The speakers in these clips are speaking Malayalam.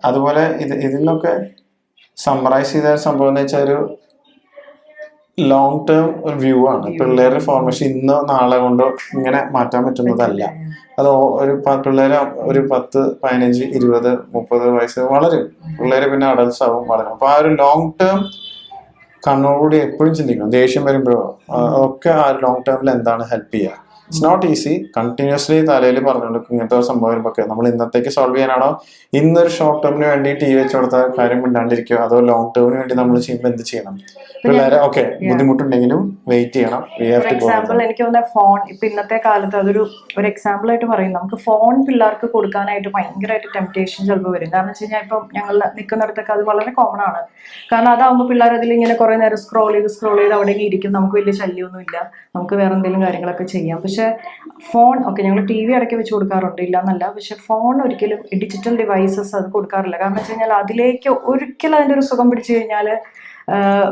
അതുപോലെ ഇതിനൊക്കെ സമ്മറൈസ് ചെയ്ത സംഭവം എന്ന് വെച്ചാൽ ഒരു ലോങ് ടേം ഒരു വ്യൂ ആണ്. പിള്ളേരുടെ ഫോർമേഷൻ ഇന്നോ നാളെ കൊണ്ടോ ഇങ്ങനെ മാറ്റാൻ പറ്റുന്നതല്ല. അത് ഒരു പിള്ളേര് ഒരു 10, 15, 20, 30 വയസ്സ് വളരും. പിള്ളേര് പിന്നെ അഡൽട്സ് ആവും, വളരും. അപ്പൊ ആ ഒരു ലോങ് ടേം കണ്ണോടുകൂടി എപ്പോഴും ചിന്തിക്കണം. ദേഷ്യം വരുമ്പോഴോ ഒക്കെ ആ ലോങ് ടേമിൽ എന്താണ് ഹെൽപ്പ് ചെയ്യുക. It's not easy. കണ്ടിന്യൂസ്ലി തലയിൽ പറഞ്ഞുകൊടുക്കും ഇങ്ങനത്തെ സംഭവം വരുമ്പോൾ നമ്മൾ ഇന്നത്തേക്ക് സോൾവ് ചെയ്യാനാണോ, ഇന്നൊരു ഷോർട്ട് ടേമിന് വേണ്ടി ടി വെച്ച് കൊടുത്ത കാര്യം മിണ്ടാണ്ടിരിക്കുകയോ, അതോ ലോങ് ടേമിന് വേണ്ടി നമ്മൾ ചെയ്യുമ്പോൾ എന്ത് ചെയ്യണം? പിള്ളേരെ ഓക്കെ ബുദ്ധിമുട്ടുണ്ടെങ്കിലും വെയിറ്റ് ചെയ്യണം. എക്സാമ്പിൾ എനിക്ക് തോന്നുന്ന ഫോൺ ഇപ്പൊ ഇന്നത്തെ കാലത്ത് അതൊരു എക്സാമ്പിൾ ആയിട്ട് പറയും. നമുക്ക് ഫോൺ പിള്ളേർക്ക് കൊടുക്കാനായിട്ട് ഭയങ്കരമായിട്ട് ടെംപ്റ്റേഷൻ ചിലപ്പോൾ വരും. കാരണം വെച്ച് കഴിഞ്ഞാൽ ഇപ്പം ഞങ്ങൾ നിൽക്കുന്നിടത്തൊക്കെ അത് വളരെ കോമൺ ആണ്. കാരണം അതാവുമ്പോൾ പിള്ളേർ അതിൽ ഇങ്ങനെ കുറെ നേരം സ്ക്രോൾ ചെയ്ത് അവിടെ ഇരിക്കും. നമുക്ക് വലിയ ശല്യമൊന്നും ഇല്ല, നമുക്ക് വേറെ എന്തെങ്കിലും കാര്യങ്ങളൊക്കെ ചെയ്യാം. പക്ഷെ ഫോൺ ഓക്കെ ഞങ്ങൾ ടി വി ഇടയ്ക്ക് വെച്ച് കൊടുക്കാറുണ്ട്, ഇല്ല എന്നല്ല. പക്ഷെ ഫോൺ ഒരിക്കലും ഡിജിറ്റൽ ഡിവൈസസ് അത് കൊടുക്കാറില്ല. കാരണം വെച്ച് കഴിഞ്ഞാൽ അതിലേക്ക് ഒരിക്കലും അതിൻ്റെ ഒരു സുഖം പിടിച്ചു കഴിഞ്ഞാൽ,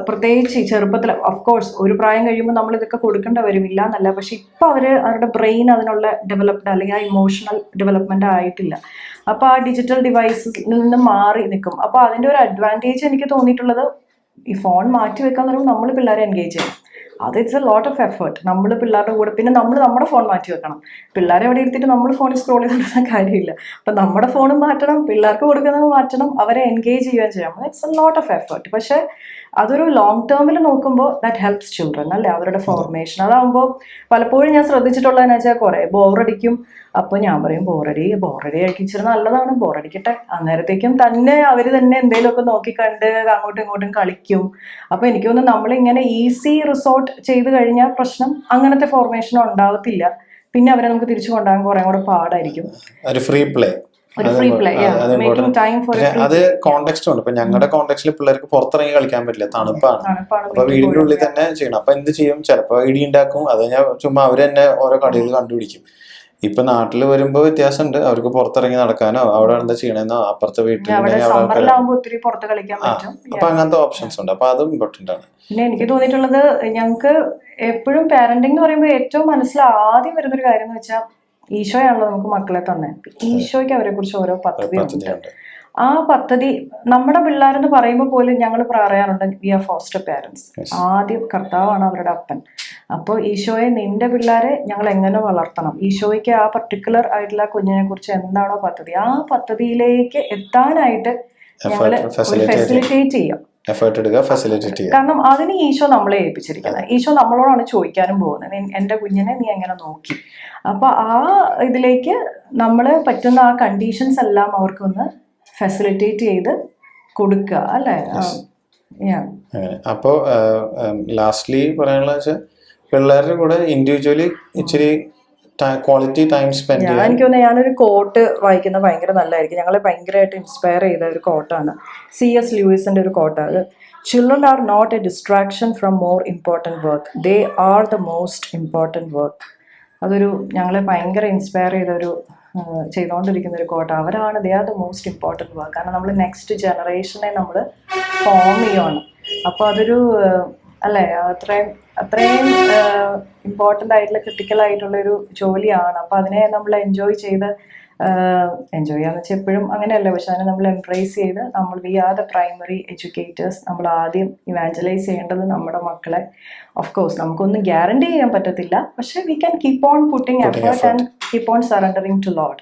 പ്രത്യേകിച്ച് ചെറുപ്പത്തിൽ ഓഫ്കോഴ്സ് ഒരു പ്രായം കഴിയുമ്പോൾ നമ്മൾ ഇതൊക്കെ കൊടുക്കേണ്ട വരും, ഇല്ല എന്നല്ല. പക്ഷെ ഇപ്പം അവരുടെ ബ്രെയിൻ അതിനുള്ള ഡെവലപ്ഡ് അല്ലെങ്കിൽ ആ ഇമോഷണൽ ഡെവലപ്മെന്റ് ആയിട്ടില്ല. അപ്പോൾ ആ ഡിജിറ്റൽ ഡിവൈസിൽ നിന്ന് മാറി നിൽക്കും. അപ്പോൾ അതിൻ്റെ ഒരു അഡ്വാൻറ്റേജ് എനിക്ക് തോന്നിയിട്ടുള്ളത്, ഈ ഫോൺ മാറ്റി വെക്കാന്ന് പറയുമ്പോൾ നമ്മൾ പിള്ളേരെ എൻഗേജ് ചെയ്യണം. അത് it's a lot of effort. നമ്മൾ പിള്ളേരുടെ കൂടെ, പിന്നെ നമ്മൾ നമ്മുടെ ഫോൺ മാറ്റി വെക്കണം. പിള്ളേരെ എവിടെ എടുത്തിട്ട് നമ്മൾ ഫോണിൽ സ്ക്രോൾ ചെയ്തിട്ടുള്ള കാര്യമില്ല. അപ്പം നമ്മുടെ ഫോണും മാറ്റണം, പിള്ളേർക്ക് കൊടുക്കുന്നത് മാറ്റണം, അവരെ എൻഗേജ് ചെയ്യുകയും ചെയ്യണം. It's a lot of effort. പക്ഷെ അതൊരു ലോങ് ടേമിൽ നോക്കുമ്പോൾ ദാറ്റ് ഹെൽപ്സ് ചിൽഡ്രൻ അല്ലേ, അവരുടെ ഫോർമേഷൻ. അതാകുമ്പോൾ പലപ്പോഴും ഞാൻ ശ്രദ്ധിച്ചിട്ടുള്ളതെന്ന് വെച്ചാൽ കുറേ ബോറടിക്കും. അപ്പോൾ ഞാൻ പറയും ബോറടി കഴിച്ചിട്ട് നല്ലതാണ്, ബോറടിക്കട്ടെ. അന്നേരത്തേക്കും തന്നെ അവർ തന്നെ എന്തെങ്കിലുമൊക്കെ നോക്കിക്കണ്ട് അങ്ങോട്ടും ഇങ്ങോട്ടും കളിക്കും. അപ്പോൾ എനിക്ക് തോന്നുന്നു നമ്മളിങ്ങനെ ഈസി റിസോർട്ട് ചെയ്ത് കഴിഞ്ഞാൽ പ്രശ്നം അങ്ങനത്തെ ഫോർമേഷൻ ഉണ്ടാവത്തില്ല. പിന്നെ അവരെ നമുക്ക് തിരിച്ചു കൊണ്ടുപോകാൻ കുറേ കൂടെ പാടായിരിക്കും. ഫ്രീ പ്ലേ അത് കോണ്ടെക്സ്റ്റ് ഉണ്ട്. ഇപ്പൊ ഞങ്ങളുടെ കോണ്ടെക്സ്റ്റിൽ പിള്ളേർക്ക് പുറത്തിറങ്ങി കളിക്കാൻ പറ്റില്ല, തണുപ്പാണ്. അപ്പൊ വീടിന്റെ ഉള്ളിൽ തന്നെ ചെയ്യണം. അപ്പൊ എന്ത് ചെയ്യും, ചിലപ്പോ ഇടി ഉണ്ടാക്കും. അത് ഞാൻ ചുമ്മാ അവര് തന്നെ ഓരോ കളികൾ കണ്ടുപിടിക്കും. ഇപ്പൊ നാട്ടിൽ വരുമ്പോ വ്യത്യാസമുണ്ട്. അവർക്ക് പുറത്തിറങ്ങി നടക്കാനോ അവിടെ എന്താ ചെയ്യണമെന്നോ അപ്പുറത്തെ വീട്ടിൽ അപ്പൊ അങ്ങനത്തെ ഓപ്ഷൻസ് ഉണ്ട്. അപ്പൊ അതും ഇമ്പോർട്ടന്റ് ആണ്. പിന്നെ എനിക്ക് തോന്നിയിട്ടുള്ളത്, ഞങ്ങൾക്ക് എപ്പോഴും പാരന്റിംഗ് എന്ന് പറയുമ്പോൾ ഏറ്റവും ആദ്യം വരുന്നൊരു കാര്യം എന്ന് വെച്ചാൽ, ഈശോയാണല്ലോ നമുക്ക് മക്കളെ തന്നെ. ഈശോയ്ക്ക് അവരെ കുറിച്ച് ഓരോ പദ്ധതിയുണ്ട്. ആ പദ്ധതി നമ്മുടെ പിള്ളേരെന്ന് പറയുമ്പോൾ പോലും ഞങ്ങൾ പറയാറുണ്ട്, വി ആർ ഫോസ്റ്റർ പാരന്റ്സ്. ആദ്യം കർത്താവാണ് അവരുടെ അപ്പൻ. അപ്പോൾ ഈശോയെ, നിന്റെ പിള്ളേരെ ഞങ്ങൾ എങ്ങനെ വളർത്തണം, ഈശോയ്ക്ക് ആ പർട്ടിക്കുലർ ആയിട്ടുള്ള കുഞ്ഞിനെ കുറിച്ച് എന്താണോ പദ്ധതി, ആ പദ്ധതിയിലേക്ക് എത്താനായിട്ട് ഞങ്ങൾ ഫെസിലിറ്റേറ്റ് ചെയ്യാം. കാരണം അതിന് ഈശോ നമ്മളെ ഏൽപ്പിച്ചിരിക്കുന്നത്. ഈശോ നമ്മളോടാണ് ചോദിക്കാനും പോകുന്നത്, എൻ്റെ കുഞ്ഞിനെ നീ എങ്ങനെ നോക്കി. അപ്പൊ ആ ഇതിലേക്ക് നമ്മൾ പറ്റുന്ന ആ കണ്ടീഷൻസ് എല്ലാം അവർക്കൊന്ന് ഫെസിലിറ്റേറ്റ് ചെയ്ത് കൊടുക്കുക അല്ലേ. അപ്പോ ലാസ്റ്റ്ലി പറയാനുള്ള വെച്ചാൽ പിള്ളേരുടെ കൂടെ ഇൻഡിവിജ്വലി ഇച്ചിരി ക്വാളിറ്റി ടൈം സ്പെൻഡ് ചെയ്യാൻ. എനിക്ക് തോന്നുന്നു ഞാനൊരു കോട്ട് വായിക്കുന്നത് ഭയങ്കര നല്ലതായിരിക്കും. ഞങ്ങളെ ഭയങ്കരമായിട്ട് ഇൻസ്പയർ ചെയ്ത ഒരു കോട്ടാണ്, C.S. ലൂയിസിന്റെ ഒരു കോട്ടാണ്. Children are not a distraction from more important work. They are the most important work. അതൊരു ഞങ്ങളെ ഭയങ്കര ഇൻസ്പയർ ചെയ്തുകൊണ്ടിരിക്കുന്ന ഒരു കോട്ട. അവരാണ് they are the most important work. കാരണം നമ്മൾ നെക്സ്റ്റ് ജനറേഷനെ നമ്മൾ ഫോം ചെയ്യുകയാണ്. അപ്പോൾ അതൊരു അല്ലേ, അത്രയും ഇമ്പോർട്ടൻ്റ് ആയിട്ടുള്ള ക്രിട്ടിക്കൽ ആയിട്ടുള്ളൊരു ജോലിയാണ്. അപ്പോൾ അതിനെ നമ്മൾ എൻജോയ് ചെയ്യാന്ന് വെച്ചാൽ എപ്പോഴും അങ്ങനെയല്ല, പക്ഷെ അതിനെ നമ്മൾ എംബ്രേസ് ചെയ്ത് നമ്മൾ we are the primary educators. നമ്മൾ ആദ്യം ഇവാഞ്ചലൈസ് ചെയ്യേണ്ടത് നമ്മുടെ മക്കളെ. ഓഫ് കോഴ്സ് നമുക്കൊന്നും ഗ്യാരണ്ടി ചെയ്യാൻ പറ്റത്തില്ല, പക്ഷെ we can keep on putting effort and keep on surrendering to Lord.